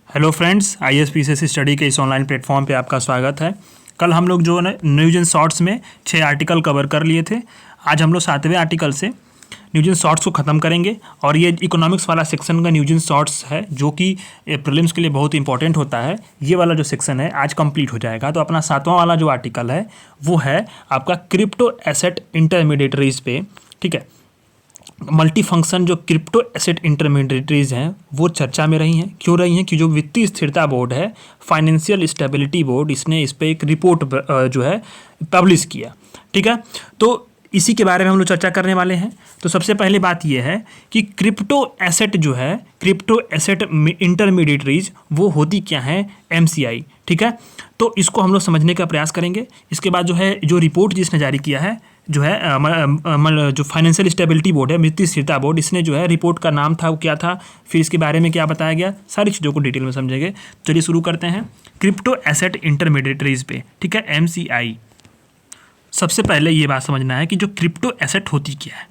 Hello friends, ISPCS study के इस online platform पे आपका स्वागत है। कल हम लोग जो है न्यूज एंड शॉर्ट्स में 6 आर्टिकल कवर कर लिए थे। आज हम लोग 7वें आर्टिकल से न्यूज एंड शॉर्ट्स को ख़त्म करेंगे और ये इकोनॉमिक्स वाला सेक्शन का न्यूज एंड शॉर्ट्स है जो कि प्रीलिम्स के लिए बहुत इंपॉर्टेंट होता है। ये वाला जो सेक्शन है आज कंप्लीट हो जाएगा। तो अपना 7वां वाला जो आर्टिकल है वो है आपका क्रिप्टो एसेट इंटरमीडिएटरीज पे। ठीक है, मल्टी फंक्शन जो क्रिप्टो एसेट इंटरमीडिएटरीज हैं वो चर्चा में रही हैं। क्यों रही हैं कि जो वित्तीय स्थिरता बोर्ड है, फाइनेंशियल स्टेबिलिटी बोर्ड, इसने इस पर एक रिपोर्ट जो है पब्लिश किया। ठीक है, तो इसी के बारे में हम लोग चर्चा करने वाले हैं। तो सबसे पहले बात यह है कि क्रिप्टो एसेट जो है, क्रिप्टो एसेट इंटरमीडिएटरीज वो होती क्या है, MCI। ठीक है, तो इसको हम लोग समझने का प्रयास करेंगे। इसके बाद जो है जो रिपोर्ट जिसने जारी किया है जो है जो फाइनेंशियल स्टेबिलिटी बोर्ड है, वित्तीय स्थिरता बोर्ड, इसने जो है रिपोर्ट का नाम था वो क्या था, फिर इसके बारे में क्या बताया गया, सारी चीज़ों को डिटेल में समझेंगे। चलिए शुरू करते हैं क्रिप्टो एसेट इंटरमीडिएटरीज पे। ठीक है, MCI। सबसे पहले ये बात समझना है कि जो क्रिप्टो एसेट होती क्या है।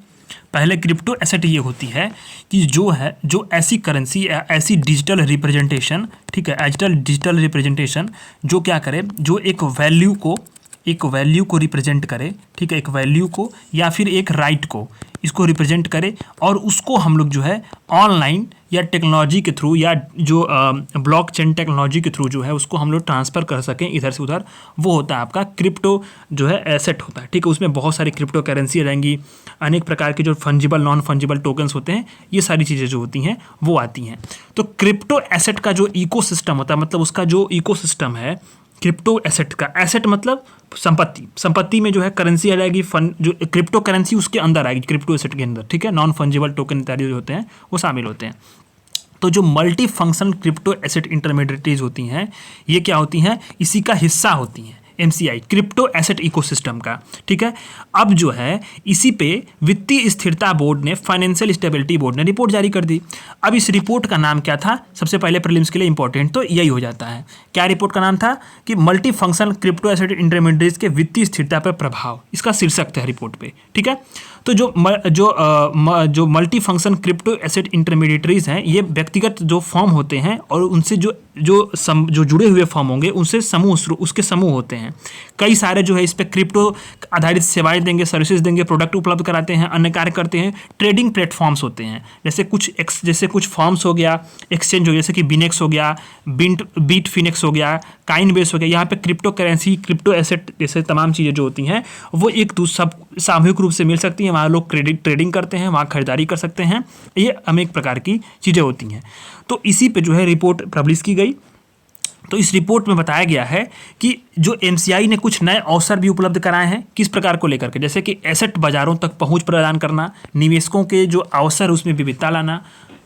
पहले क्रिप्टो एसेट ये होती है कि जो ऐसी करेंसी, ऐसी डिजिटल रिप्रेजेंटेशन, ठीक है, डिजिटल रिप्रेजेंटेशन जो क्या करे, जो एक वैल्यू को रिप्रेजेंट करे। ठीक है, एक वैल्यू को या फिर एक राइट को, इसको रिप्रेजेंट करे और उसको हम लोग जो है ऑनलाइन या टेक्नोलॉजी के थ्रू या जो ब्लॉकचेन टेक्नोलॉजी के थ्रू जो है उसको हम लोग ट्रांसफ़र कर सकें इधर से उधर, वो होता है आपका क्रिप्टो जो है एसेट होता है। ठीक है, उसमें बहुत सारी क्रिप्टो करेंसी रहेंगी, अनेक प्रकार के जो फंजिबल नॉन फंजिबल टोकन्स होते हैं, ये सारी चीज़ें जो होती हैं वो आती हैं। तो क्रिप्टो एसेट का जो इकोसिस्टम होता है, मतलब उसका जो इकोसिस्टम है क्रिप्टो एसेट का, एसेट मतलब संपत्ति में जो है करेंसी आ जाएगी, जो क्रिप्टो करेंसी उसके अंदर आएगी, क्रिप्टो एसेट के अंदर। ठीक है, नॉन फंजिबल टोकन इत्यादि जो होते हैं वो शामिल होते हैं। तो जो multi function crypto asset intermediaries होती हैं, ये क्या होती हैं, इसी का हिस्सा होती हैं MCI, क्रिप्टो एसेट इकोसिस्टम का। ठीक है, अब जो है इसी पे वित्तीय स्थिरता बोर्ड ने, फाइनेंशियल स्टेबिलिटी बोर्ड ने रिपोर्ट जारी कर दी। अब इस रिपोर्ट का नाम क्या था, सबसे पहले प्रीलिम्स के लिए इंपॉर्टेंट तो यही हो जाता है। क्या रिपोर्ट का नाम था कि multi function crypto asset intermediaries के वित्तीय स्थिरता पर प्रभाव, इसका शीर्षक था रिपोर्ट पे। ठीक है, तो जो multi function crypto asset intermediaries हैं, ये व्यक्तिगत जो फॉर्म होते हैं और उनसे जो जुड़े हुए फॉर्म होंगे उनसे उसके समूह होते हैं। कई सारे जो है इस पर क्रिप्टो आधारित सेवाएं देंगे, सर्विसेज देंगे, प्रोडक्ट उपलब्ध कराते हैं, अन्य कार्य करते हैं। ट्रेडिंग प्लेटफॉर्म्स होते हैं, जैसे कुछ फॉर्म्स हो गया, एक्सचेंज हो गया, जैसे कि बिनेक्स हो गया, बीट फिनेक्स हो गया, काइनबेस हो गया। यहाँ पे क्रिप्टो करेंसी, क्रिप्टो एसेट जैसे तमाम चीज़ें जो होती हैं वो एक सब सामूहिक रूप से मिल सकती हैं। वहाँ लोग ट्रेडिंग करते हैं, वहाँ खरीदारी कर सकते हैं। ये अनेक प्रकार की चीज़ें होती हैं। तो इसी पे जो है रिपोर्ट पब्लिश की गई। तो इस रिपोर्ट में बताया गया है कि जो MCI ने कुछ नए अवसर भी उपलब्ध कराए हैं, किस प्रकार को लेकर के, जैसे कि एसेट बाजारों तक पहुंच प्रदान करना, निवेशकों के जो अवसर उसमें विविधता लाना,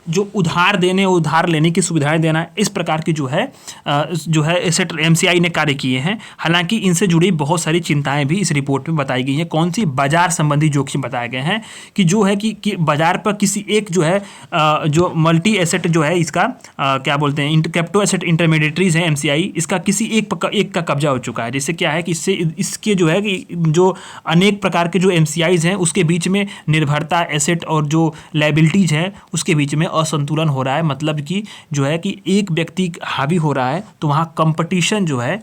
जो उधार देने और उधार लेने की सुविधाएं देना, इस प्रकार की जो है एसेट MCI ने कार्य किए हैं। हालांकि इनसे जुड़ी बहुत सारी चिंताएं भी इस रिपोर्ट में बताई गई हैं। कौन सी, बाजार संबंधी जोखिम बताए गए हैं कि जो है कि बाजार पर किसी एक जो है जो मल्टी एसेट जो है इसका क्या बोलते हैं, क्रिप्टो एसेट इंटरमीडिएटरीज है MCI, इसका किसी एक का कब्जा हो चुका है। जिससे क्या है कि इसके जो है कि जो अनेक प्रकार के जो MCIs हैं उसके बीच में निर्भरता, एसेट और जो लायबिलिटीज है उसके बीच में असंतुलन हो रहा है। मतलब कि जो है कि एक व्यक्ति हावी हो रहा है तो वहाँ कंपटीशन जो है,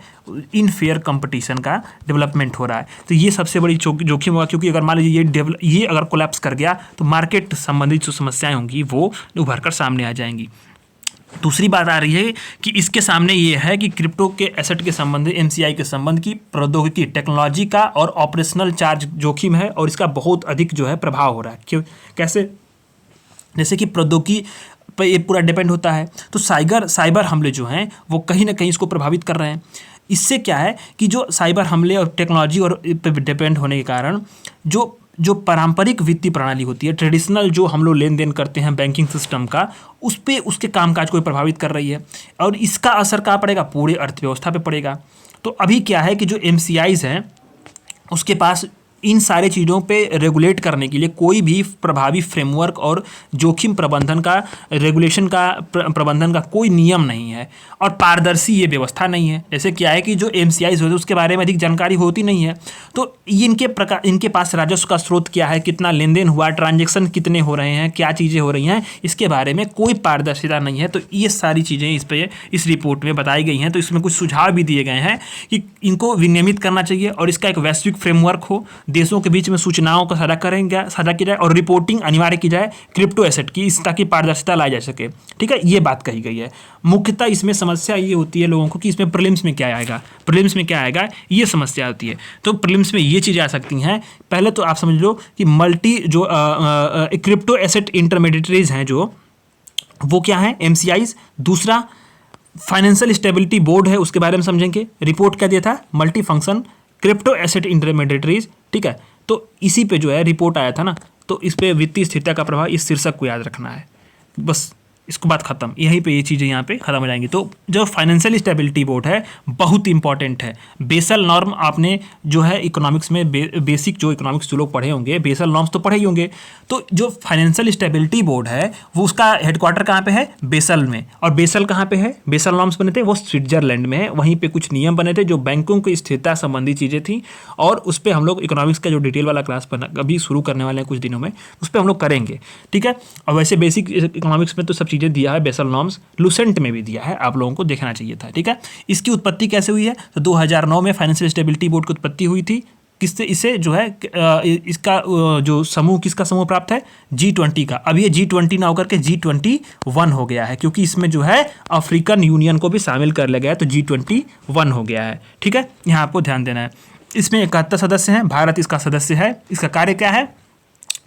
इनफेयर कंपटीशन का डेवलपमेंट हो रहा है। तो ये सबसे बड़ी जोखिम होगा, क्योंकि अगर मान लीजिए ये अगर कोलैप्स कर गया तो मार्केट संबंधित जो समस्याएं होंगी वो उभर कर सामने आ जाएंगी। दूसरी बात आ रही है कि इसके सामने ये है कि क्रिप्टो के एसेट के संबंध, MCI के संबंध की प्रौद्योगिकी, टेक्नोलॉजी का और ऑपरेशनल चार्ज जोखिम है और इसका बहुत अधिक जो है प्रभाव हो रहा है। क्यों, कैसे, जैसे कि प्रौद्योगिकी पर ये पूरा डिपेंड होता है। तो साइबर हमले जो हैं वो कहीं ना कहीं इसको प्रभावित कर रहे हैं। इससे क्या है कि जो साइबर हमले और टेक्नोलॉजी और पे डिपेंड होने के कारण जो पारंपरिक वित्तीय प्रणाली होती है, ट्रेडिशनल जो हम लोग लेन देन करते हैं बैंकिंग सिस्टम का, उस पर उसके कामकाज को प्रभावित कर रही है। और इसका असर कहाँ पड़ेगा, पूरे अर्थव्यवस्था पे पड़ेगा। तो अभी क्या है कि जो MCIs हैं उसके पास इन सारे चीज़ों पे रेगुलेट करने के लिए कोई भी प्रभावी फ्रेमवर्क और जोखिम प्रबंधन का रेगुलेशन का प्रबंधन का कोई नियम नहीं है और पारदर्शी ये व्यवस्था नहीं है। जैसे क्या है कि जो MCIs होते हैं उसके बारे में अधिक जानकारी होती नहीं है, तो इनके पास राजस्व का स्रोत क्या है, कितना लेन देन हुआ, ट्रांजेक्शन कितने हो रहे हैं, क्या चीज़ें हो रही हैं, इसके बारे में कोई पारदर्शिता नहीं है। तो ये सारी चीज़ें इस रिपोर्ट में बताई गई हैं। तो इसमें कुछ सुझाव भी दिए गए हैं कि इनको विनियमित करना चाहिए और इसका एक वैश्विक फ्रेमवर्क हो, देशों के बीच में सूचनाओं को साझा की जाए और रिपोर्टिंग अनिवार्य की जाए क्रिप्टो एसेट की, इस ताकि पारदर्शिता लाई जा सके। ठीक है, ये बात कही गई है। मुख्यतः इसमें समस्या ये होती है लोगों को कि इसमें प्रीलिम्स में क्या आएगा, ये समस्या होती है। तो प्रीलिम्स में ये चीज़ें आ सकती हैं। पहले तो आप समझ लो कि क्रिप्टो एसेट इंटरमीडिएटरीज हैं जो वो क्या है, MCIs। दूसरा फाइनेंशियल स्टेबिलिटी बोर्ड है, उसके बारे में समझेंगे। रिपोर्ट क्या दिया था, multi function crypto asset intermediaries. ठीक है, तो इसी पे जो है रिपोर्ट आया था ना, तो इस पे वित्तीय स्थिरता का प्रभाव, इस शीर्षक को याद रखना है बस। इसको बात खत्म, यहीं पे ये चीज़ें यहाँ पे खत्म हो जाएंगी। तो जो फाइनेंशियल स्टेबिलिटी बोर्ड है बहुत इंपॉर्टेंट है। बेसल नॉर्म आपने जो है इकोनॉमिक्स में बेसिक जो इकोनॉमिक्स जो लोग पढ़े होंगे, बेसल नॉर्म्स तो पढ़े ही होंगे। तो जो फाइनेंशियल स्टेबिलिटी बोर्ड है वो उसका हेडक्वार्टर कहाँ पे है, बेसल में। और बेसल कहाँ पे है, बेसल नॉर्म्स बने थे वो स्विट्जरलैंड में है। वहीं पर कुछ नियम बने थे जो बैंकों की स्थिरता संबंधी चीज़ें थी, और उस पर हम लोग इकोनॉमिक्स का जो डिटेल वाला क्लास अभी शुरू करने वाले हैं कुछ दिनों में, उस पर हम लोग करेंगे। ठीक है, और वैसे बेसिक इकोनॉमिक्स में तो सब चीज़ें दिया है, बेसल नॉर्म्स लुसेंट में भी दिया है, आप लोगों को देखना चाहिए था। ठीक है, इसकी उत्पत्ति कैसे हुई है, तो 2009 में फाइनेंशियल स्टेबिलिटी बोर्ड की उत्पत्ति हुई थी। किससे, इसे जो है इसका जो समूह, किसका समूह प्राप्त है, G20 का। अब ये G20 ना होकर के G21 हो गया है, क्योंकि इसमें जो है अफ्रीकन यूनियन को भी शामिल कर लिया गया है, तो G21 हो गया है। ठीक है, यहाँ आपको ध्यान देना है। इसमें 71 सदस्य हैं, भारत इसका सदस्य है। इसका कार्य क्या है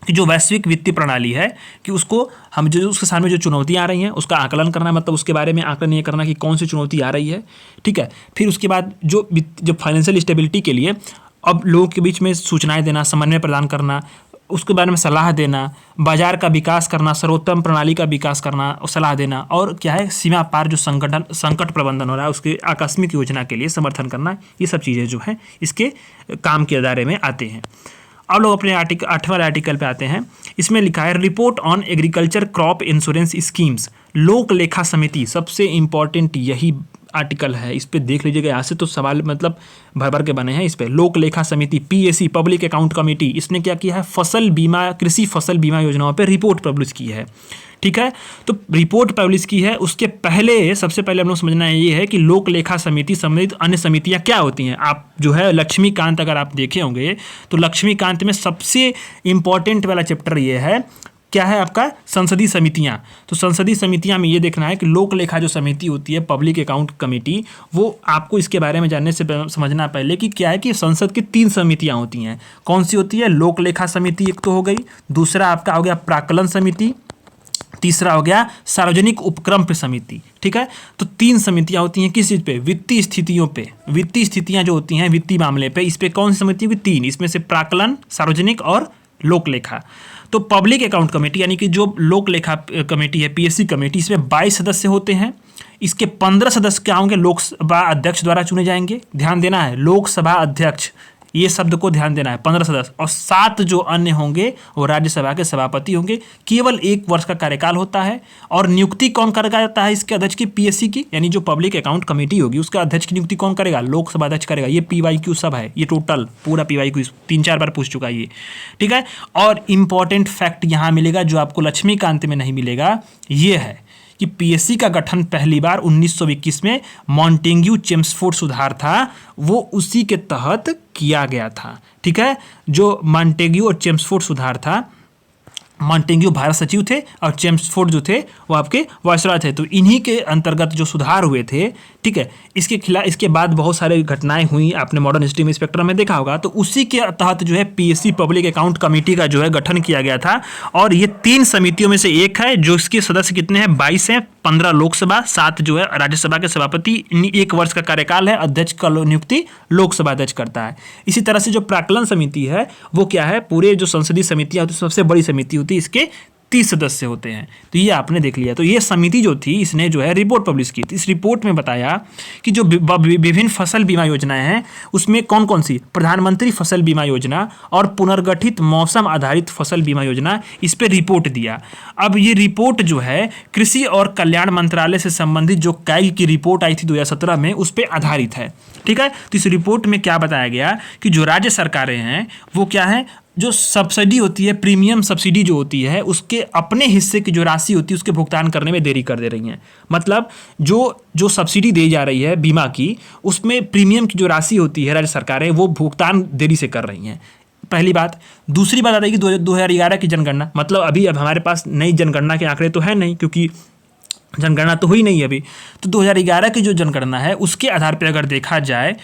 कि जो वैश्विक वित्तीय प्रणाली है कि उसको हम जो उसके सामने जो चुनौतियाँ आ रही हैं उसका आकलन करना, मतलब उसके बारे में आकलन ये करना कि कौन सी चुनौती आ रही है। ठीक है, फिर उसके बाद जो फाइनेंशियल स्टेबिलिटी के लिए अब लोगों के बीच में सूचनाएं देना, समन्वय प्रदान करना, उसके बारे में सलाह देना, बाजार का विकास करना, सर्वोत्तम प्रणाली का विकास करना और सलाह देना, और क्या है सीमा पार जो संकट प्रबंधन हो रहा है उसके आकस्मिक योजना के लिए समर्थन करना, ये सब चीज़ें जो हैं इसके काम के दायरे में आते हैं। अब लोग अपने 8वें आर्टिकल पे आते हैं। इसमें लिखा है report on agriculture crop insurance schemes. लोक लेखा समिति, सबसे इम्पॉर्टेंट यही आर्टिकल है, इस पे देख लीजिएगा। यहाँ से तो सवाल मतलब भर भर के बने हैं इस पे। लोक लेखा समिति PAC, पब्लिक अकाउंट कमेटी, इसने क्या किया है, कृषि फसल बीमा योजनाओं पे रिपोर्ट पब्लिश की है। ठीक है, तो रिपोर्ट पब्लिश की है, उसके पहले सबसे पहले हम लोग समझना है ये है कि लोक लेखा समिति सम्मिलित अन्य समितियां क्या होती हैं। आप जो है लक्ष्मीकांत अगर आप देखे होंगे तो लक्ष्मीकांत में सबसे इंपॉर्टेंट वाला चैप्टर ये है, क्या है आपका, संसदीय समितियां। तो संसदीय समितियां में ये देखना है कि लोक लेखा जो समिति होती है, पब्लिक अकाउंट कमेटी, वो आपको इसके बारे में जानने से समझना पहले कि क्या है कि संसद की 3 समितियां होती हैं। कौन सी होती है, लोक लेखा समिति एक तो हो गई, दूसरा आपका हो गया प्राक्कलन समिति, तीसरा हो गया सार्वजनिक उपक्रम समिति। ठीक है, तो 3 समितियां होती हैं किस चीज़ पे, वित्तीय स्थितियों पे। वित्तीय स्थितियां जो होती हैं वित्तीय मामले पे, इस पे कौन सी समिति होगी, 3, इसमें से प्राक्कलन, सार्वजनिक और लोक लेखा। तो पब्लिक अकाउंट कमेटी यानी कि जो लोक लेखा कमेटी है, PAC कमेटी, इसमें 22 सदस्य होते हैं। इसके 15 सदस्य क्या होंगे, लोकसभा अध्यक्ष द्वारा चुने जाएंगे। ध्यान देना है, लोकसभा अध्यक्ष, ये शब्द को ध्यान देना है। 15 सदस्य, और 7 जो अन्य होंगे वो राज्यसभा के सभापति होंगे। केवल 1 वर्ष का कार्यकाल होता है। और नियुक्ति कौन करेगा जाता है इसके अध्यक्ष की, PAC की, यानी जो पब्लिक अकाउंट कमेटी होगी उसका अध्यक्ष की नियुक्ति कौन करेगा, लोकसभा अध्यक्ष करेगा। ये PYQ सब है, ये टोटल पूरा PYQ 3-4 बार पूछ चुका है ये। ठीक है, और इम्पॉर्टेंट फैक्ट यहाँ मिलेगा जो आपको लक्ष्मीकांत में नहीं मिलेगा, ये है कि PAC का गठन पहली बार 1921 में मॉन्टेग्यू चेम्सफोर्ड सुधार था, वो उसी के तहत किया गया था। ठीक है, जो मॉन्टेग्यू और चेम्सफोर्ड सुधार था, मॉन्टेग्यू भारत सचिव थे और चेम्सफोर्ड जो थे वो आपके वायसरॉय थे, तो इन्हीं के अंतर्गत जो सुधार हुए थे। ठीक है, इसके खिलाफ इसके बाद बहुत सारी घटनाएं हुई, आपने मॉडर्न हिस्ट्री में स्पेक्ट्रम में देखा होगा। तो उसी के तहत जो है PAC पब्लिक अकाउंट कमेटी का जो है गठन किया गया था। और ये 3 समितियों में से एक है जो इसके सदस्य कितने हैं, 22 हैं, 15 लोकसभा, 7 जो है राज्यसभा के सभापति। 1 वर्ष का कार्यकाल है, अध्यक्ष का नियुक्ति लोकसभा अध्यक्ष करता है। इसी तरह से जो प्राक्कलन समिति है वो क्या है, पूरे जो संसदीय समितियां होती है सबसे बड़ी समिति होती है, इसके 30 सदस्य होते हैं। तो ये आपने देख लिया। तो ये समिति जो थी इसने जो है रिपोर्ट पब्लिश की थी। इस रिपोर्ट में बताया कि जो विभिन्न फसल बीमा योजनाएं हैं उसमें कौन कौन सी, प्रधानमंत्री फसल बीमा योजना और पुनर्गठित मौसम आधारित फसल बीमा योजना, इस पर रिपोर्ट दिया। अब ये रिपोर्ट जो है कृषि और कल्याण मंत्रालय से संबंधित जो कैग की रिपोर्ट आई थी 2017 में उस पर आधारित है। ठीक है। तो इस रिपोर्ट में क्या बताया गया कि जो राज्य सरकारें हैं वो क्या है, जो सब्सिडी होती है, प्रीमियम सब्सिडी जो होती है, उसके अपने हिस्से की जो राशि होती है उसके भुगतान करने में देरी कर दे रही हैं। मतलब जो सब्सिडी दी जा रही है बीमा की, उसमें प्रीमियम की जो राशि होती है राज्य सरकारें वो भुगतान देरी से कर रही हैं। पहली बात। दूसरी बात आता है कि 2011 की जनगणना, मतलब अभी अब हमारे पास नई जनगणना के आंकड़े तो है नहीं क्योंकि जनगणना तो हुई नहीं है अभी। तो 2011 की जो जनगणना है उसके आधार पर अगर देखा जाए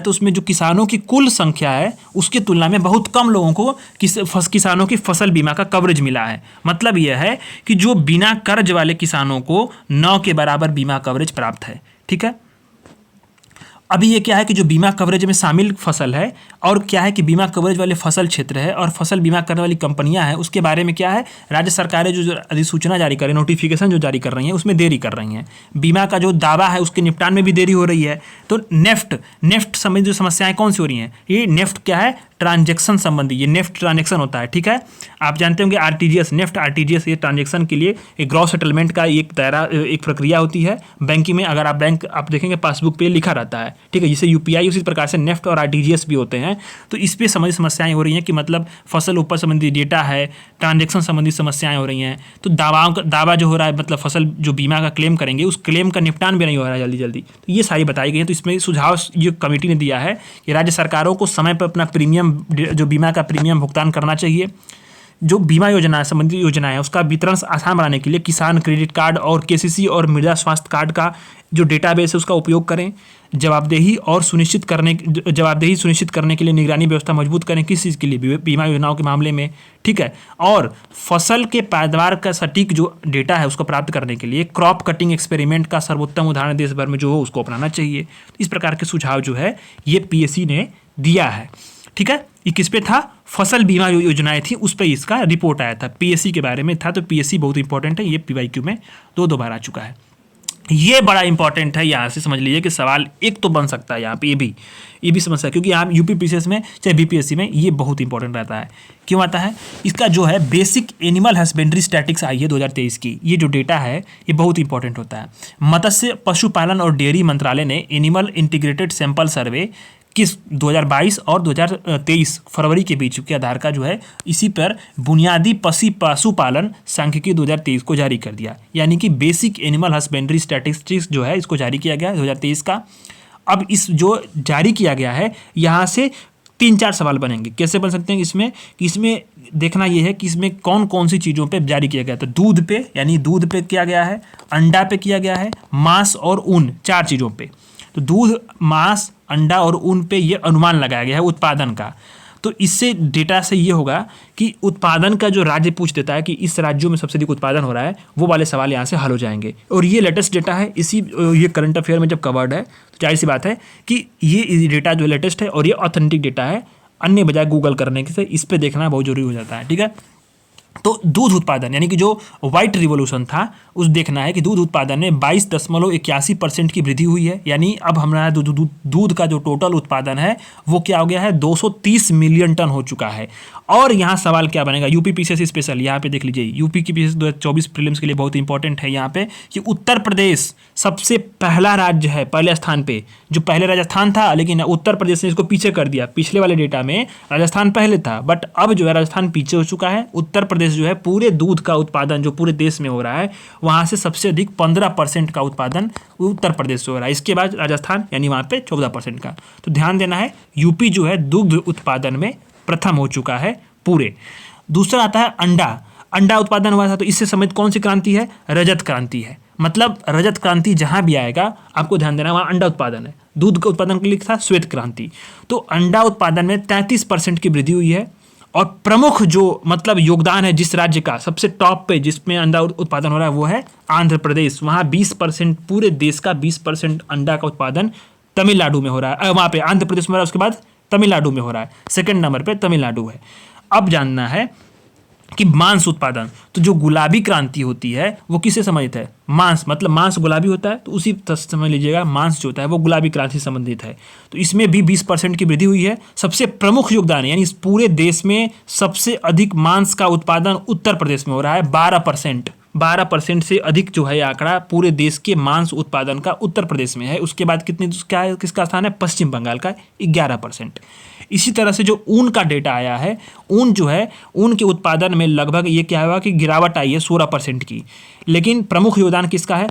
तो उसमें जो किसानों की कुल संख्या है उसकी तुलना में बहुत कम लोगों को किसानों की फसल बीमा का कवरेज मिला है। मतलब यह है कि जो बिना कर्ज वाले किसानों को 9 के बराबर बीमा कवरेज प्राप्त है। ठीक है। अभी ये क्या है कि जो बीमा कवरेज में शामिल फसल है और क्या है कि बीमा कवरेज वाले फसल क्षेत्र है और फसल बीमा करने वाली कंपनियां हैं, उसके बारे में क्या है, राज्य सरकारें जो अधिसूचना जारी करें, नोटिफिकेशन जो जारी कर रही हैं उसमें देरी कर रही हैं। बीमा का जो दावा है उसके निपटान में भी देरी हो रही है। तो नेफ्ट संबंधी जो समस्याएं कौन सी हो रही हैं, ये नेफ्ट क्या है, ट्रांजेक्शन संबंधी, ये नेफ्ट ट्रांजेक्शन होता है। ठीक है। आप जानते होंगे आरटीजीएस, नेफ्ट आरटीजीएस, ये ट्रांजेक्शन के लिए एक ग्रॉस सेटलमेंट का एक प्रक्रिया होती है बैंकिंग में। अगर आप देखेंगे पासबुक पे लिखा रहता है। ठीक है। जिसे यूपीआई, उसी प्रकार से नेफ्ट और आरटीजीएस भी होते हैं। तो इस पे संबंधित समस्याएं हो रही हैं कि मतलब फसल उपज संबंधी डेटा है, ट्रांजेक्शन संबंधी समस्याएं हो रही हैं। तो दावा जो हो रहा है, मतलब फसल जो बीमा का क्लेम करेंगे उस क्लेम का निपटान भी नहीं हो रहा है जल्दी। तो ये सारी बताई गई है। तो इसमें सुझाव ये कमेटी ने दिया है कि राज्य सरकारों को समय पर अपना प्रीमियम, जो बीमा का प्रीमियम भुगतान करना चाहिए। जो बीमा योजना संबंधी योजना है उसका वितरण आसान बनाने के लिए किसान क्रेडिट कार्ड और केसीसी और मृदा स्वास्थ्य कार्ड का जो डेटाबेस है उसका उपयोग करें। जवाबदेही सुनिश्चित करने के लिए निगरानी व्यवस्था मजबूत करें। किस चीज़ के लिए, बीमा योजनाओं के मामले में। ठीक है। और फसल के पैदावार का सटीक जो डेटा है उसको प्राप्त करने के लिए क्रॉप कटिंग एक्सपेरिमेंट का सर्वोत्तम उदाहरण देश भर में जो हो उसको अपनाना चाहिए। इस प्रकार के सुझाव जो है ये पीएससी ने दिया है। ठीक है। ये किस पे था, फसल बीमा योजनाएं थी उस पर इसका रिपोर्ट आया था, पीएससी के बारे में था। तो पीएससी बहुत इंपॉर्टेंट है, ये पीवाईक्यू में दो बार आ चुका है। ये बड़ा इंपॉर्टेंट है, यहाँ से समझ लीजिए कि सवाल एक तो बन सकता है यहाँ पे, ये भी समस्या, क्योंकि यहाँ यूपी पीसीएस में चाहे बीपीएससी में ये बहुत इंपॉर्टेंट रहता है। क्यों आता है, इसका जो है बेसिक एनिमल हस्बेंड्री स्टैटिक्स आई है 2023 की, ये जो डेटा है ये बहुत इंपॉर्टेंट होता है। मत्स्य पशुपालन और डेयरी मंत्रालय ने एनिमल इंटीग्रेटेड सैंपल सर्वे किस 2022 और 2023 फरवरी के बीच के आधार का जो है इसी पर बुनियादी पशुपालन सांख्यिकी 2023 को जारी कर दिया। यानी कि बेसिक एनिमल हस्बेंड्री स्टैटिस्टिक्स जो है इसको जारी किया गया 2023 का। अब इस जो जारी किया गया है यहाँ से 3-4 सवाल बनेंगे। कैसे बन सकते हैं इसमें देखना ये है कि इसमें कौन कौन सी चीज़ों पे जारी किया गया। तो दूध पे, यानी दूध पे किया गया है, अंडा पे किया गया है, मांस और ऊन, 4 चीज़ों पे। तो दूध, मांस, अंडा और ऊन पे ये अनुमान लगाया गया है उत्पादन का। तो इससे डेटा से ये होगा कि उत्पादन का जो राज्य पूछ देता है कि इस राज्यों में सबसे अधिक उत्पादन हो रहा है, वो वाले सवाल यहाँ से हल हो जाएंगे। और ये लेटेस्ट डेटा है, ये करंट अफेयर में जब कवर्ड है तो जाहिर सी बात है कि ये डेटा जो लेटेस्ट है और ये ऑथेंटिक डेटा है, अन्य बजाय गूगल करने से इस पर देखना बहुत जरूरी हो जाता है। ठीक है। तो दूध उत्पादन, यानी कि जो व्हाइट रिवोल्यूशन था उस देखना है कि दूध उत्पादन में 22.81% की वृद्धि हुई है। यानी अब हमारा दूध का जो टोटल उत्पादन है वो क्या हो गया है, 230 मिलियन टन हो चुका है। और यहाँ सवाल क्या बनेगा, यूपी पीसीएस स्पेशल, यहाँ पे देख लीजिए यूपी की पीसीएस 2024 प्रीलिम्स के लिए बहुत इंपॉर्टेंट है यहाँ पे कि उत्तर प्रदेश सबसे पहला राज्य है, पहले स्थान पे। जो पहले राजस्थान था लेकिन उत्तर प्रदेश ने इसको पीछे कर दिया। पिछले वाले डेटा में राजस्थान पहले था, बट अब जो है राजस्थान पीछे हो चुका है। उत्तर प्रदेश जो है पूरे दूध का उत्पादन जो पूरे देश में हो रहा है वहाँ से सबसे अधिक 15% का उत्पादन उत्तर प्रदेश से हो रहा है। इसके बाद राजस्थान, यानी वहाँ पे 14% का। तो ध्यान देना है, यूपी जो है दुग्ध उत्पादन में प्रथम हो चुका है पूरे। दूसरा आता है अंडा उत्पादन हुआ था। तो इससे संबंधित कौन सी क्रांति है, रजत क्रांति है। मतलब रजत क्रांति जहाँ भी आएगा आपको ध्यान देना वहाँ अंडा उत्पादन है। दूध के उत्पादन के लिए था श्वेत क्रांति। तो अंडा उत्पादन में 33% की वृद्धि हुई है। और प्रमुख जो मतलब योगदान है जिस राज्य का सबसे टॉप पे जिसमें अंडा उत्पादन हो रहा है वो है आंध्र प्रदेश। वहाँ 20%, पूरे देश का 20% अंडा का उत्पादन तमिलनाडु में हो रहा है, वहाँ पे आंध्र प्रदेश में हो रहा है, उसके बाद तमिलनाडु में हो रहा है, सेकंड नंबर पे तमिलनाडु है। अब जानना है कि मांस उत्पादन, तो जो गुलाबी क्रांति होती है वो किससे संबंधित है? मांस, मतलब मांस गुलाबी होता है तो उसी समझ लीजिएगा मांस जो होता है वो गुलाबी क्रांति से संबंधित है। तो इसमें भी 20% की वृद्धि हुई है। सबसे प्रमुख योगदान यानी इस पूरे देश में सबसे अधिक मांस का उत्पादन उत्तर प्रदेश में हो रहा है, 12% से अधिक जो है आंकड़ा पूरे देश के मांस उत्पादन का उत्तर प्रदेश में है। उसके बाद किसका स्थान है? पश्चिम बंगाल का 11%। इसी तरह से जो ऊन का डेटा आया है, ऊन जो है ऊन के उत्पादन में लगभग ये क्या हुआ कि गिरावट आई है 16% की। लेकिन प्रमुख योगदान किसका है?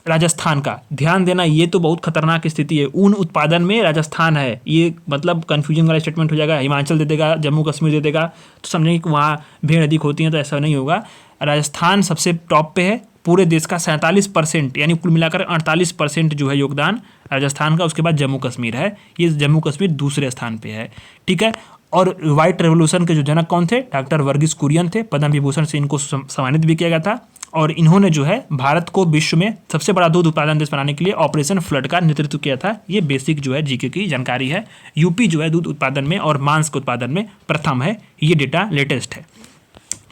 राजस्थान का। ध्यान देना, ये तो बहुत खतरनाक स्थिति है। ऊन उत्पादन में राजस्थान है, ये मतलब कंफ्यूजन वाला स्टेटमेंट हो जाएगा। हिमाचल दे देगा, जम्मू कश्मीर दे देगा तो समझेंगे कि वहाँ भेड़ अधिक होती हैं, तो ऐसा नहीं होगा। राजस्थान सबसे टॉप पे है। पूरे देश का 47% यानी कुल मिलाकर 48% जो है योगदान राजस्थान का। उसके बाद जम्मू कश्मीर है, ये जम्मू कश्मीर दूसरे स्थान पे है, ठीक है। और व्हाइट रेवोल्यूशन के जो जनक कौन थे? डॉक्टर वर्गीस कुरियन थे। पद्म विभूषण से इनको सम्मानित भी किया गया था। और इन्होंने जो है भारत को विश्व में सबसे बड़ा दूध उत्पादन देश बनाने के लिए ऑपरेशन फ्लड का नेतृत्व किया था। ये बेसिक जो है जीके की जानकारी है। यूपी जो है दूध उत्पादन में और मांस के उत्पादन में प्रथम है। ये डेटा लेटेस्ट है।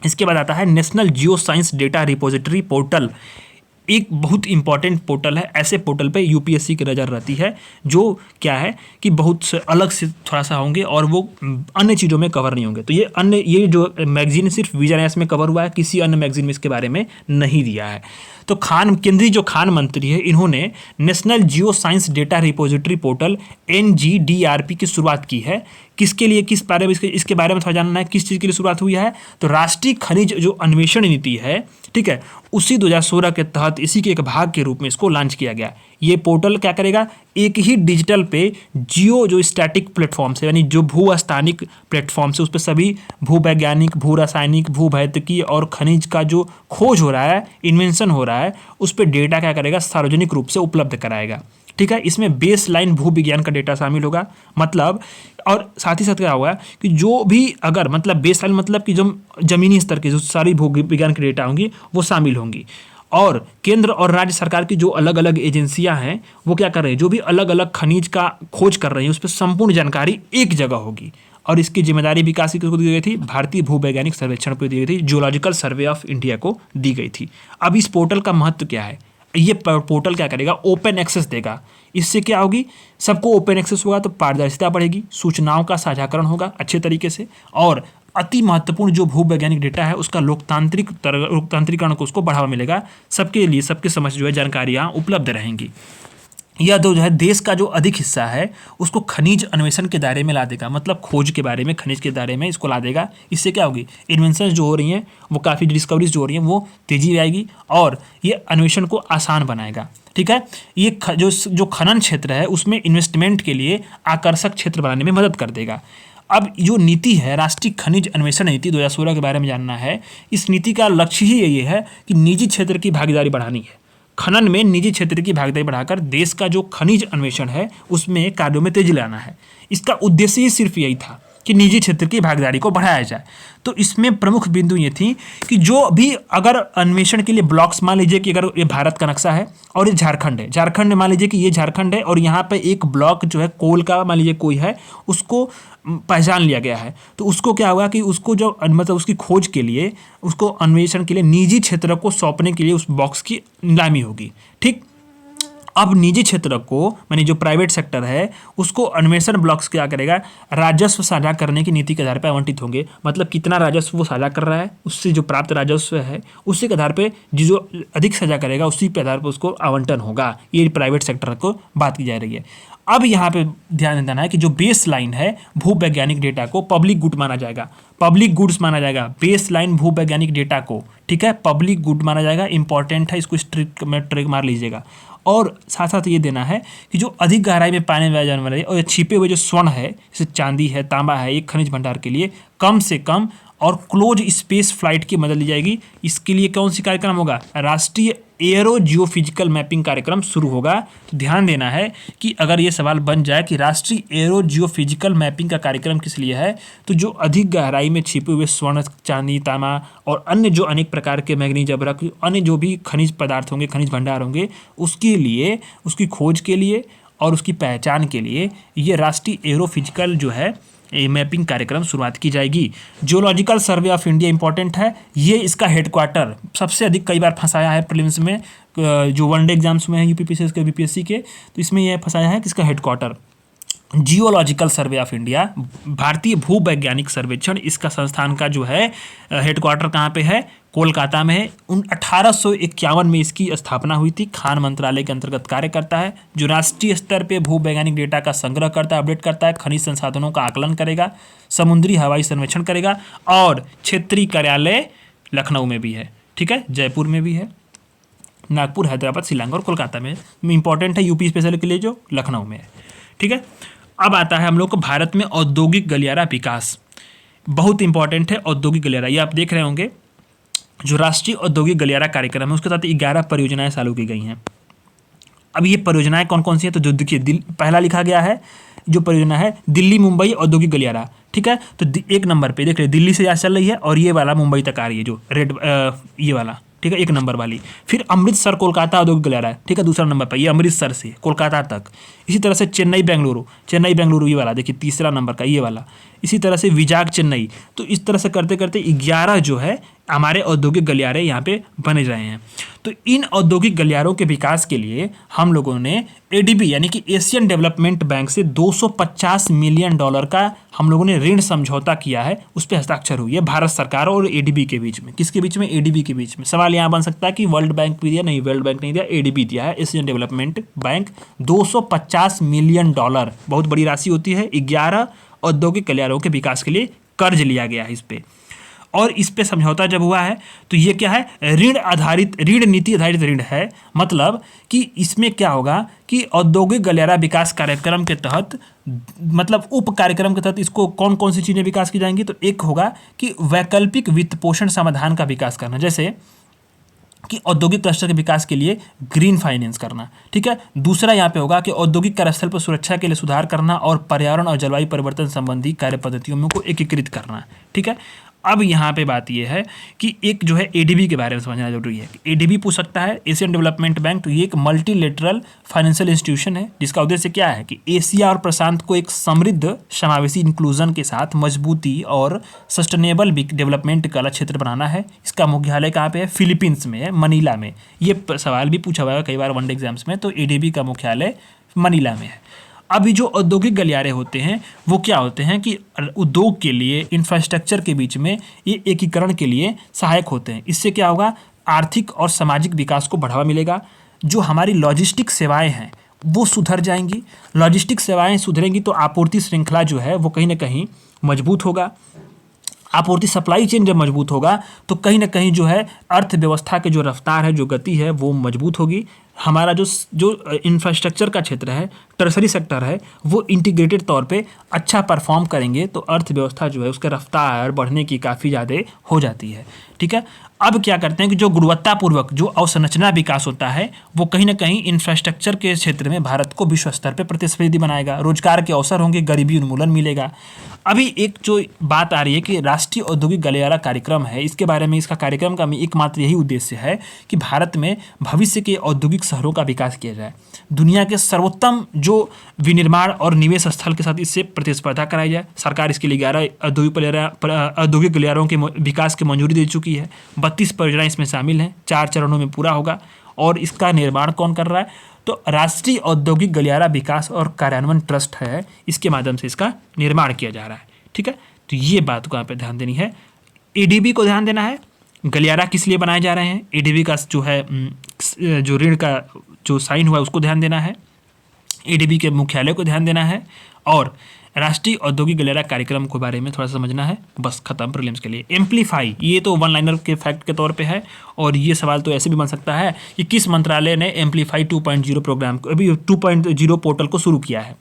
इसके बाद आता है national geo science data repository portal. एक बहुत इंपॉर्टेंट पोर्टल है। ऐसे पोर्टल पे यूपीएससी की नज़र रहती है, जो क्या है कि बहुत से अलग से थोड़ा सा होंगे और वो अन्य चीज़ों में कवर नहीं होंगे। तो ये जो मैगजीन सिर्फ विजय में कवर हुआ है, किसी अन्य मैगजीन में इसके बारे में नहीं दिया है। तो केंद्रीय जो खान मंत्री है, इन्होंने national geo science data repository portal NGDRP की शुरुआत की है। किसके लिए, किस बारे में, इसके बारे में थोड़ा जानना है। किस चीज़ के लिए शुरुआत हुई है? तो राष्ट्रीय खनिज जो अन्वेषण नीति है, ठीक है, उसी 2016 के तहत इसी के एक भाग के रूप में इसको लॉन्च किया गया। ये पोर्टल क्या करेगा? एक ही डिजिटल पे जियो जो स्टैटिक प्लेटफॉर्म से, यानी जो भूस्थानिक प्लेटफॉर्म से, उस पर सभी भूवैज्ञानिक, भू रासायनिक, भूभौतिकी और खनिज का जो खोज हो रहा है, इन्वेंशन हो रहा है, उस पर डेटा क्या करेगा? सार्वजनिक रूप से उपलब्ध कराएगा, ठीक है। इसमें बेस लाइन भू विज्ञान का डेटा शामिल होगा, मतलब, और साथ ही साथ क्या होगा कि जो भी अगर मतलब बेस लाइन मतलब कि जो जमीनी स्तर के जो सारी भू विज्ञान की डेटा होंगी वो शामिल होंगी। और केंद्र और राज्य सरकार की जो अलग अलग एजेंसियां हैं वो क्या कर रही है? जो भी अलग अलग खनिज का खोज कर रही है, उस पर संपूर्ण जानकारी एक जगह होगी। और इसकी जिम्मेदारी विकास की किसको दी गई थी? भारतीय भूवैज्ञानिक सर्वेक्षण को दी गई थी, जियोलॉजिकल सर्वे ऑफ इंडिया को दी गई थी। अब इस पोर्टल का महत्व क्या है? ये पोर्टल क्या करेगा? ओपन एक्सेस देगा। इससे क्या होगी? सबको ओपन एक्सेस होगा तो पारदर्शिता बढ़ेगी, सूचनाओं का साझाकरण होगा अच्छे तरीके से, और अति महत्वपूर्ण जो भूवैज्ञानिक डेटा है उसका लोकतांत्रिकरण को उसको बढ़ावा मिलेगा। सबके लिए, सबके समझ जो है जानकारियाँ उपलब्ध रहेंगी। यह जो है देश का जो अधिक हिस्सा है उसको खनिज अन्वेषण के दायरे में ला देगा, मतलब खोज के बारे में, खनिज के दायरे में इसको ला देगा। इससे क्या होगी? इन्वेंशन जो हो रही हैं वो काफ़ी, डिस्कवरीज जो हो रही हैं वो तेजी आएगी और ये अन्वेषण को आसान बनाएगा, ठीक है। ये जो खनन क्षेत्र है उसमें इन्वेस्टमेंट के लिए आकर्षक क्षेत्र बनाने में मदद कर देगा। अब जो नीति है, राष्ट्रीय खनिज अन्वेषण नीति 2016 के बारे में जानना है। इस नीति का लक्ष्य ही यही है कि निजी क्षेत्र की भागीदारी बढ़ानी है। खनन में निजी क्षेत्र की भागीदारी बढ़ाकर देश का जो खनिज अन्वेषण है उसमें कार्यों में तेजी लाना है। इसका उद्देश्य ही सिर्फ यही था कि निजी क्षेत्र की भागीदारी को बढ़ाया जाए। तो इसमें प्रमुख बिंदु ये थी कि जो भी अगर अन्वेषण के लिए ब्लॉक्स, मान लीजिए कि अगर ये भारत का नक्शा है और ये झारखंड है, झारखंड मान लीजिए कि ये झारखंड है और यहाँ पे एक ब्लॉक जो है कोल का मान लीजिए कोई है, उसको पहचान लिया गया है, तो उसको क्या हुआ कि उसको जो मतलब उसकी खोज के लिए, उसको अन्वेषण के लिए निजी क्षेत्र को सौंपने के लिए उस बॉक्स की नीलामी होगी, ठीक। अब निजी क्षेत्र को, मानी जो प्राइवेट सेक्टर है, उसको अन्वेषण ब्लॉक्स क्या करेगा? राजस्व साझा करने की नीति के आधार पर आवंटित होंगे। मतलब कितना राजस्व वो साझा कर रहा है, उससे जो प्राप्त राजस्व है उसी के आधार पे जो अधिक साझा करेगा उसी के आधार पर उसको आवंटन होगा। ये प्राइवेट सेक्टर को बात की जा रही है। अब यहाँ पे ध्यान देना है कि जो बेस लाइन है भूवैज्ञानिक डेटा को पब्लिक गुड माना जाएगा, पब्लिक गुड्स माना जाएगा बेस लाइन भूवैज्ञानिक डेटा को, ठीक है, पब्लिक गुड माना जाएगा। इंपॉर्टेंट है, इसको स्ट्रिक में ट्रिक मार लीजिएगा। और साथ साथ ये देना है कि जो अधिक गहराई में पाने में जाने वाले और छिपे हुए जो स्वर्ण है, जैसे चांदी है, तांबा है, एक खनिज भंडार के लिए कम से कम और क्लोज स्पेस फ्लाइट की मदद ली जाएगी। इसके लिए कौन सी कार्यक्रम होगा? राष्ट्रीय एरो जियोफिजिकल मैपिंग कार्यक्रम शुरू होगा। तो ध्यान देना है कि अगर ये सवाल बन जाए कि राष्ट्रीय एरो जियोफिजिकल मैपिंग का कार्यक्रम किस लिए है, तो जो अधिक गहराई में छिपे हुए स्वर्ण, चांदी, तांबा और अन्य जो अनेक प्रकार के मैग्नीज, अब्रक, अन्य जो भी खनिज पदार्थ होंगे, खनिज भंडार होंगे, उसके लिए, उसकी खोज के लिए और उसकी पहचान के लिए ये राष्ट्रीय एरोफिजिकल जो है मैपिंग कार्यक्रम शुरुआत की जाएगी। Geological survey of India important है, ये इसका हेडक्वार्टर सबसे अधिक कई बार फंसाया है प्रीलिम्स में, जो वनडे एग्जाम्स में है यूपीपीएससी के बीपीएससी के, तो इसमें यह फंसाया है कि इसका headquarter geological survey of India, भारतीय भूवैज्ञानिक सर्वेक्षण, इसका संस्थान का जो है हेडक्वार्टर कहाँ पे है, कोलकाता में है। 1851 में इसकी स्थापना हुई थी। खान मंत्रालय के अंतर्गत कार्य करता है, जो राष्ट्रीय स्तर पे भूवैज्ञानिक डेटा का संग्रह करता है, अपडेट करता है, खनिज संसाधनों का आकलन करेगा, समुद्री हवाई सर्वेक्षण करेगा, और क्षेत्रीय कार्यालय लखनऊ में भी है, ठीक है, जयपुर में भी है, नागपुर, हैदराबाद, शिलांग और कोलकाता में इंपॉर्टेंट है, यूपी स्पेशल के लिए जो लखनऊ में है, ठीक है। अब आता है हम लोग को भारत में औद्योगिक गलियारा विकास, बहुत इंपॉर्टेंट है औद्योगिक गलियारा। ये आप देख रहे होंगे जो राष्ट्रीय औद्योगिक गलियारा कार्यक्रम है उसके साथ 11 परियोजनाएं चालू की गई हैं। अब ये परियोजनाएं कौन कौन सी हैं, तो जो देखिए पहला लिखा गया है जो परियोजना है दिल्ली मुंबई औद्योगिक गलियारा, ठीक है। तो एक नंबर पे देख रहे दिल्ली से यहाँ चल रही है और ये वाला मुंबई तक आ रही है जो रेड ये वाला, ठीक है, एक नंबर वाली। फिर अमृतसर कोलकाता औद्योगिक गलियारा, ठीक है, दूसरा नंबर पर, ये अमृतसर से कोलकाता तक। इसी तरह से चेन्नई बेंगलुरु ये वाला देखिए तीसरा नंबर का ये वाला। इसी तरह से विजाग चेन्नई। तो इस तरह से करते करते 11 जो है हमारे औद्योगिक गलियारे यहाँ पे बने रहे हैं। तो इन औद्योगिक गलियारों के विकास के लिए हम लोगों ने एडीबी यानी कि एशियन डेवलपमेंट बैंक से $250 मिलियन का हम लोगों ने ऋण समझौता किया है, उस पर हस्ताक्षर हुई है भारत सरकार और एडीबी के बीच में। किसके बीच में, एडीबी के बीच में। सवाल यहाँ बन सकता है कि वर्ल्ड बैंक भी दिया, नहीं वर्ल्ड बैंक नहीं दिया, एडीबी दिया है, एशियन डेवलपमेंट बैंक। $250 मिलियन, बहुत बड़ी राशि होती है। 11 औद्योगिक गलियारों के विकास के लिए कर्ज लिया गया है इस पे, और इस पे समझौता जब हुआ है तो ये क्या है, ऋण नीति आधारित ऋण है। मतलब कि इसमें क्या होगा कि औद्योगिक गलियारा विकास कार्यक्रम के तहत, मतलब उप कार्यक्रम के तहत इसको कौन कौन सी चीज़ें विकास की जाएंगी, तो एक होगा कि वैकल्पिक वित्त पोषण समाधान का विकास करना, जैसे कि औद्योगिक क्लस्टर के विकास के लिए ग्रीन फाइनेंस करना, ठीक है। दूसरा यहाँ पे होगा कि औद्योगिक कार्यस्थल पर सुरक्षा के लिए सुधार करना और पर्यावरण और जलवायु परिवर्तन संबंधी कार्य पद्धतियों को एकीकृत करना, ठीक है। अब यहाँ पे बात ये है कि एक जो है एडीबी के बारे में समझना जरूरी है। एडीबी पूछ सकता है, एशियन डेवलपमेंट बैंक, तो ये एक मल्टीलेटरल फाइनेंशियल इंस्टीट्यूशन है जिसका उद्देश्य क्या है कि एशिया और प्रशांत को एक समृद्ध समावेशी इंक्लूजन के साथ मजबूती और सस्टेनेबल डेवलपमेंट का क्षेत्र बनाना है। इसका मुख्यालय कहाँ पे है, फिलीपींस में है, मनीला में। ये सवाल भी पूछा हुआ है कई बार वनडे एग्जाम्स में, तो एडीबी का मुख्यालय मनीला में है। अभी जो औद्योगिक गलियारे होते हैं वो क्या होते हैं कि उद्योग के लिए, इंफ्रास्ट्रक्चर के बीच में ये एकीकरण के लिए सहायक होते हैं। इससे क्या होगा, आर्थिक और सामाजिक विकास को बढ़ावा मिलेगा। जो हमारी लॉजिस्टिक सेवाएं हैं वो सुधर जाएंगी। लॉजिस्टिक सेवाएं सुधरेंगी तो आपूर्ति श्रृंखला जो है वो कहीं ना कहीं मजबूत होगा। आपूर्ति सप्लाई चेन जब मजबूत होगा तो कहीं ना कहीं जो है अर्थव्यवस्था के जो रफ्तार है, जो गति है, वो मजबूत होगी। हमारा जो इंफ्रास्ट्रक्चर का क्षेत्र है, टर्सरी सेक्टर है, वो इंटीग्रेटेड तौर पे अच्छा परफॉर्म करेंगे तो अर्थव्यवस्था जो है उसका रफ्तार बढ़ने की काफ़ी ज़्यादा हो जाती है, ठीक है। अब क्या करते हैं कि जो गुणवत्तापूर्वक जो अवसंरचना विकास होता है वो कहीं ना कहीं इंफ्रास्ट्रक्चर के क्षेत्र में भारत को विश्व स्तर पर प्रतिस्पर्धी बनाएगा, रोजगार के अवसर होंगे, गरीबी उन्मूलन मिलेगा। अभी एक जो बात आ रही है कि राष्ट्रीय औद्योगिक गलियारा कार्यक्रम है, इसके बारे में, इसका कार्यक्रम का एकमात्र यही उद्देश्य है कि भारत में भविष्य के औद्योगिक शहरों का विकास किया जाए। दुनिया के सर्वोत्तम जो विनिर्माण और निवेश स्थल के साथ इससे प्रतिस्पर्धा कराई जाए। सरकार इसके लिए 11 औद्योगिक गलियारों के विकास की मंजूरी दे चुकी है। 32 परियोजनाएं इसमें शामिल हैं, 4 चरणों में पूरा होगा। और इसका निर्माण कौन कर रहा है, तो राष्ट्रीय औद्योगिक गलियारा विकास और कार्यान्वयन ट्रस्ट है, इसके माध्यम से इसका निर्माण किया जा रहा है, ठीक है। तो ये बात को यहाँ पे ध्यान देनी है। एडीबी को ध्यान देना है, गलियारा किस लिए बनाए जा रहे हैं, एडीबी का जो है जो ऋण का जो साइन हुआ है उसको ध्यान देना है, एडीबी के मुख्यालय को ध्यान देना है, और राष्ट्रीय औद्योगिक गलियारा कार्यक्रम के बारे में थोड़ा सा समझना है। बस खत्म प्रीलिम्स के लिए। एम्पलीफाई, ये तो वन लाइनर के फैक्ट के तौर पे है, और ये सवाल तो ऐसे भी बन सकता है कि किस मंत्रालय ने एम्पलीफाई 2.0 प्रोग्राम को, अभी 2.0 पोर्टल को शुरू किया है,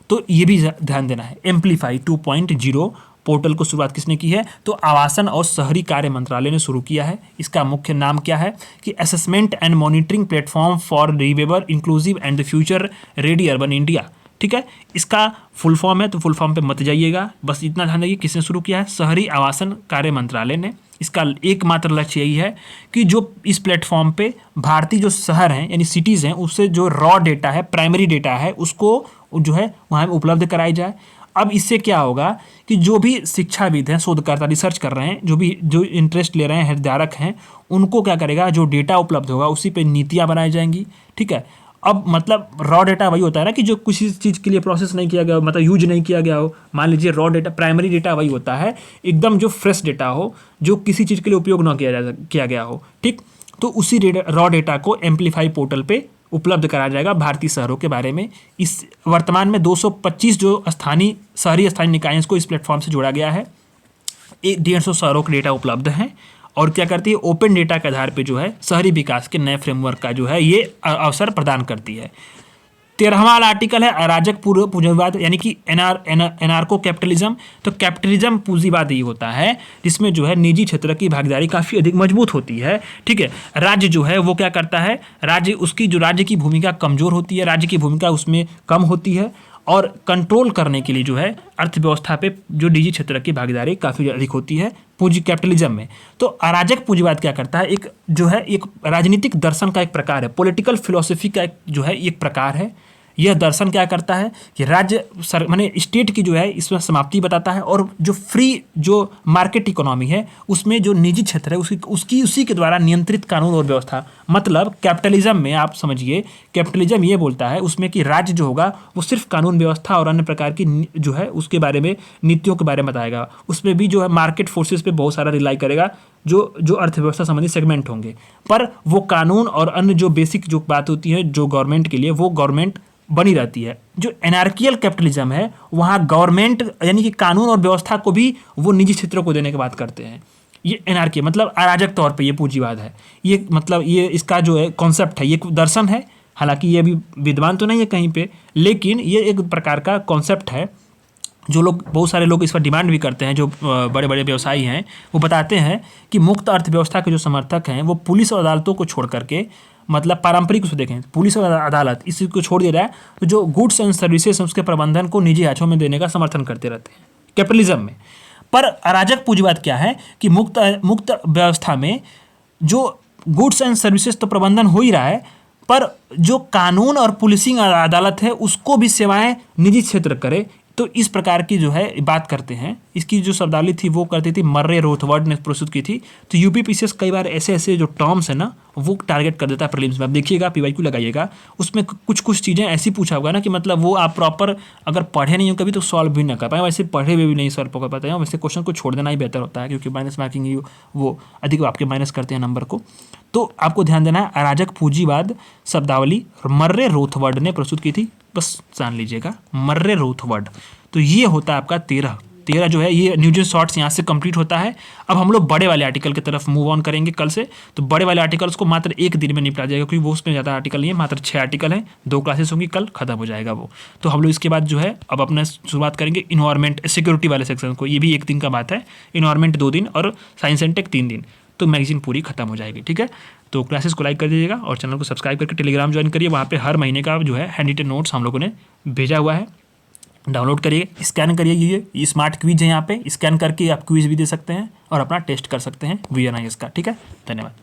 तो ये भी ध्यान देना है। एम्पलीफाई 2.0 पोर्टल को शुरुआत किसने की है, तो आवासन और शहरी कार्य मंत्रालय ने शुरू किया है। इसका मुख्य नाम क्या है कि assessment and monitoring platform for reviver inclusive and the future ready urban India, ठीक है। इसका फुल फॉर्म है, तो फुल फॉर्म पे मत जाइएगा, बस इतना ध्यान रखिए किसने शुरू किया है, शहरी आवासन कार्य मंत्रालय ने। इसका एकमात्र लक्ष्य यही है कि जो इस प्लेटफॉर्म पे भारतीय जो शहर हैं यानी सिटीज़ हैं उससे जो रॉ डेटा है, प्राइमरी डेटा है, उसको जो है वहाँ उपलब्ध कराई जाए। अब इससे क्या होगा कि जो भी शिक्षाविद हैं, शोधकर्ता, रिसर्च कर रहे हैं, जो इंटरेस्ट ले रहे हैं, हितधारक हैं, उनको क्या करेगा, जो डेटा उपलब्ध होगा उसी पे नीतियाँ बनाई जाएंगी। ठीक है। अब मतलब रॉ डेटा वही होता है ना कि जो किसी चीज़ के लिए प्रोसेस नहीं किया गया हो, मतलब यूज नहीं किया गया हो। मान लीजिए रॉ डेटा, प्राइमरी डेटा वही होता है एकदम जो फ्रेश डेटा हो, जो किसी चीज़ के लिए उपयोग ना किया गया हो। ठीक, तो उसी रॉ डेटा को एम्पलीफाई पोर्टल पे उपलब्ध कराया जाएगा भारतीय शहरों के बारे में। इस वर्तमान में 225 जो शहरी स्थानीय निकाय को इस प्लेटफॉर्म से जोड़ा गया है। 150 शहरों के डेटा उपलब्ध हैं और क्या करती है, ओपन डेटा के आधार पे जो है शहरी विकास के नए फ्रेमवर्क का जो है ये अवसर प्रदान करती है। 13वां वाला आर्टिकल है अराजक पूंजीवाद यानी कि एनार्को कैपिटलिज्म। तो कैपिटलिज्म पूंजीवाद ये होता है जिसमें जो है निजी क्षेत्र की भागीदारी काफ़ी अधिक मजबूत होती है। ठीक है। राज्य जो है वो क्या करता है, राज्य की भूमिका कमज़ोर होती है, राज्य की भूमिका उसमें कम होती है और कंट्रोल करने के लिए जो है अर्थव्यवस्था पे जो निजी क्षेत्र की भागीदारी काफ़ी अधिक होती है पूंजी कैपिटलिज्म में। तो अराजक पूंजीवाद क्या करता है, एक राजनीतिक दर्शन का एक प्रकार है, पॉलिटिकल फिलॉसफी का एक प्रकार है। यह दर्शन क्या करता है कि माने स्टेट की जो है इसमें समाप्ति बताता है और जो फ्री जो मार्केट इकोनॉमी है उसमें जो निजी क्षेत्र है उसी के द्वारा नियंत्रित कानून और व्यवस्था। मतलब कैपिटलिज्म में आप समझिए, कैपिटलिज्म ये बोलता है उसमें कि राज्य जो होगा वो सिर्फ कानून व्यवस्था और अन्य प्रकार की जो है उसके बारे में, नीतियों के बारे में बताएगा। उसमें भी जो है मार्केट फोर्सेस पे बहुत सारा रिलाई करेगा जो अर्थव्यवस्था संबंधी सेगमेंट होंगे, पर वो कानून और अन्य जो बेसिक जो बात होती है जो गवर्नमेंट के लिए, वो गवर्नमेंट बनी रहती है। जो एनार्कियल कैपिटलिज्म है वहाँ गवर्नमेंट यानी कि कानून और व्यवस्था को भी वो निजी क्षेत्रों को देने की बात करते हैं। ये एनार्की मतलब अराजक तौर पे ये पूंजीवाद है। ये मतलब ये इसका जो है कॉन्सेप्ट है, ये दर्शन है, हालांकि ये अभी विद्वान तो नहीं है कहीं पे, लेकिन ये एक प्रकार का कॉन्सेप्ट है जो बहुत सारे लोग इस पर डिमांड भी करते हैं। जो बड़े बड़े व्यवसायी हैं वो बताते हैं कि मुक्त अर्थव्यवस्था के जो समर्थक हैं वो पुलिस और अदालतों को छोड़ करके, मतलब पारंपरिक उसको देखें, पुलिस और अदालत इसी को छोड़ दे रहा है, तो जो गुड्स एंड सर्विसेज उसके प्रबंधन को निजी हाथों में देने का समर्थन करते रहते हैं कैपिटलिज्म में। पर अराजक पूंजीवाद क्या है कि मुक्त व्यवस्था में जो गुड्स एंड सर्विसेज तो प्रबंधन हो ही रहा है, पर जो कानून और पुलिसिंग और अदालत है उसको भी सेवाएं निजी क्षेत्र करे। तो इस प्रकार की जो है बात करते हैं। इसकी जो शब्दावली थी वो करती थी मर्रे रोथवर्ड ने प्रस्तुत की थी। तो यूपीपीसीएस कई बार ऐसे जो टर्म्स है ना वो टारगेट कर देता है प्रीलिम्स में। अब देखिएगा, पीवाईक्यू लगाइएगा, उसमें कुछ चीज़ें ऐसी पूछा होगा ना कि मतलब वो आप प्रॉपर अगर पढ़े नहीं हो कभी तो सॉल्व भी ना कर पाए, वैसे पढ़े हुए भी नहीं सॉल्व कर पाते हैं, वैसे क्वेश्चन को छोड़ देना ही बेहतर होता है क्योंकि माइनस मार्किंग वो अधिक आपके माइनस करते हैं नंबर को। तो आपको ध्यान देना है अराजक पूंजीवाद शब्दावली मर्रे रोथवर्ड ने प्रस्तुत की थी, बस जान लीजिएगा मर्रे रोथवर्ड। तो ये होता है आपका 13 जो है ये न्यूजन शॉर्ट्स यहाँ से कंप्लीट होता है। अब हम लोग बड़े वाले आर्टिकल की तरफ मूव ऑन करेंगे कल से। तो बड़े वाले आर्टिकल्स को मात्र एक दिन में निपटा जाएगा क्योंकि वो उसमें ज़्यादा आर्टिकल नहीं है, मात्र 6 आर्टिकल हैं, 2 क्लासेस होंगी, कल खत्म हो जाएगा वो। तो हम लोग इसके बाद जो है अब अपना शुरुआत करेंगे इन्वायरमेंट सिक्योरिटी वाले सेक्शन को। ये भी एक दिन का बात है, इन्वायरमेंट 2 दिन और साइंस एंड टेक 3 दिन, तो मैगजीन पूरी खत्म हो जाएगी। ठीक है, तो क्लासेस को लाइक कर दीजिएगा और चैनल को सब्सक्राइब करके टेलीग्राम ज्वाइन करिए। वहाँ पे हर महीने का जो है हैंड रिटन नोट्स हम लोगों ने भेजा हुआ है, डाउनलोड करिए, स्कैन करिए। ये स्मार्ट क्विज है, यहाँ पे स्कैन करके आप क्विज भी दे सकते हैं और अपना टेस्ट कर सकते हैं VNIS का। ठीक है, धन्यवाद।